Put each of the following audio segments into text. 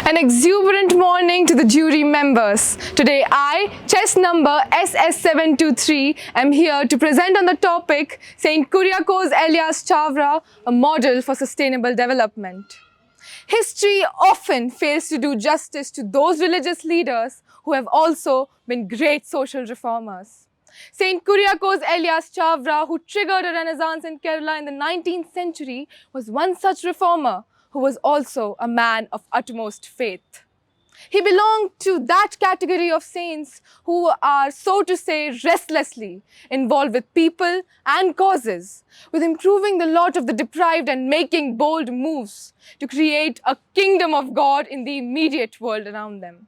An exuberant morning to the jury members. Today I, chess number SS723, am here to present on the topic Saint Kuriakose Elias Chavara, a model for sustainable development. History often fails to do justice to those religious leaders who have also been great social reformers. Saint Kuriakose Elias Chavara, who triggered a renaissance in Kerala in the 19th century, was one such reformer who was also a man of utmost faith. He belonged to that category of saints who are, so to say, restlessly involved with people and causes, with improving the lot of the deprived and making bold moves to create a kingdom of God in the immediate world around them.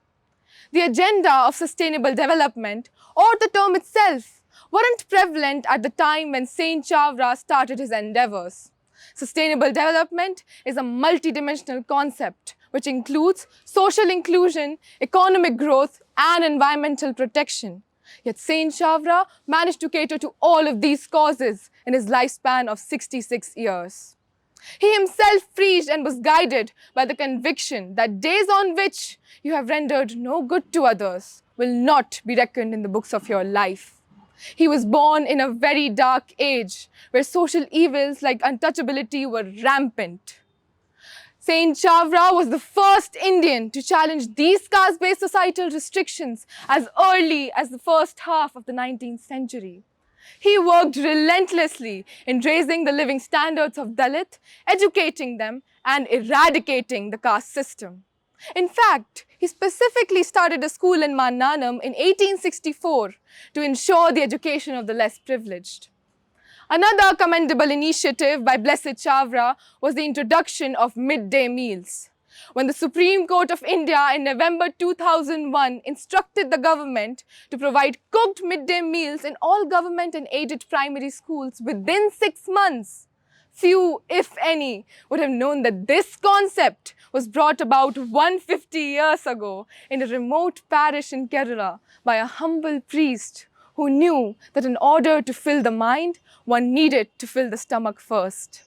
The agenda of sustainable development, or the term itself, weren't prevalent at the time when Saint Chavara started his endeavors. Sustainable development is a multidimensional concept which includes social inclusion, economic growth, and environmental protection. Yet Saint Chavara managed to cater to all of these causes in his lifespan of 66 years. He himself preached and was guided by the conviction that days on which you have rendered no good to others will not be reckoned in the books of your life. He was born in a very dark age where social evils like untouchability were rampant. Saint Chavara was the first Indian to challenge these caste-based societal restrictions as early as the first half of the 19th century. He worked relentlessly in raising the living standards of Dalit, educating them, and eradicating the caste system. In fact, he specifically started a school in Mannanam in 1864 to ensure the education of the less privileged. Another commendable initiative by Blessed Chavra was the introduction of midday meals. When the Supreme Court of India in November 2001 instructed the government to provide cooked midday meals in all government and aided primary schools within 6 months, few, if any, would have known that this concept was brought about 150 years ago in a remote parish in Kerala by a humble priest who knew that in order to fill the mind, one needed to fill the stomach first.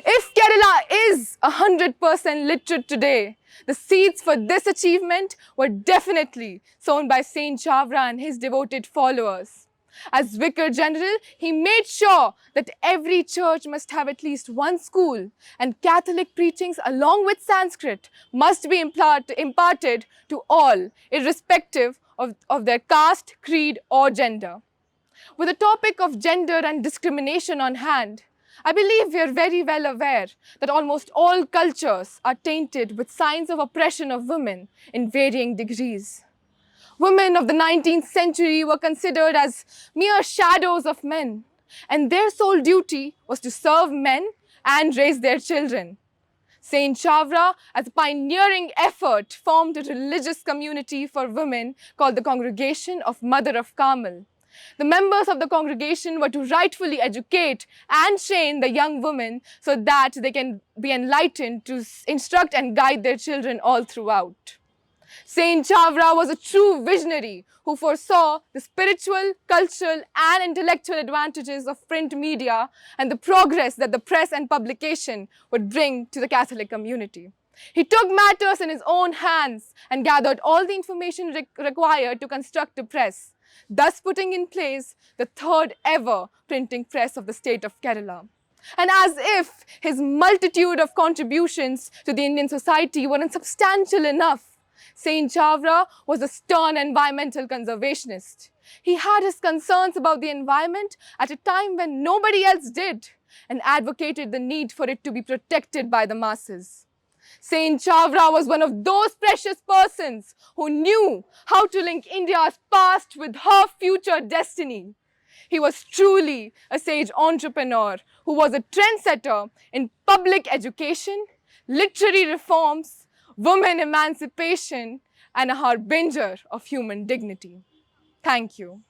If Kerala is 100% literate today, the seeds for this achievement were definitely sown by Saint Chavara and his devoted followers. As Vicar General, he made sure that every church must have at least one school, and Catholic preachings along with Sanskrit must be imparted to all, irrespective of their caste, creed, or gender. With the topic of gender and discrimination on hand, I believe we are very well aware that almost all cultures are tainted with signs of oppression of women in varying degrees. Women of the 19th century were considered as mere shadows of men, and their sole duty was to serve men and raise their children. Saint Chavara, as a pioneering effort, formed a religious community for women called the Congregation of Mother of Carmel. The members of the congregation were to rightfully educate and train the young women so that they can be enlightened to instruct and guide their children all throughout. Saint Chavara was a true visionary who foresaw the spiritual, cultural, and intellectual advantages of print media and the progress that the press and publication would bring to the Catholic community. He took matters in his own hands and gathered all the information required to construct a press, thus putting in place the third ever printing press of the state of Kerala. And as if his multitude of contributions to the Indian society weren't substantial enough, Saint Chavara was a stern environmental conservationist. He had his concerns about the environment at a time when nobody else did and advocated the need for it to be protected by the masses. Saint Chavara was one of those precious persons who knew how to link India's past with her future destiny. He was truly a sage entrepreneur who was a trendsetter in public education, literary reforms, women emancipation, and a harbinger of human dignity. Thank you.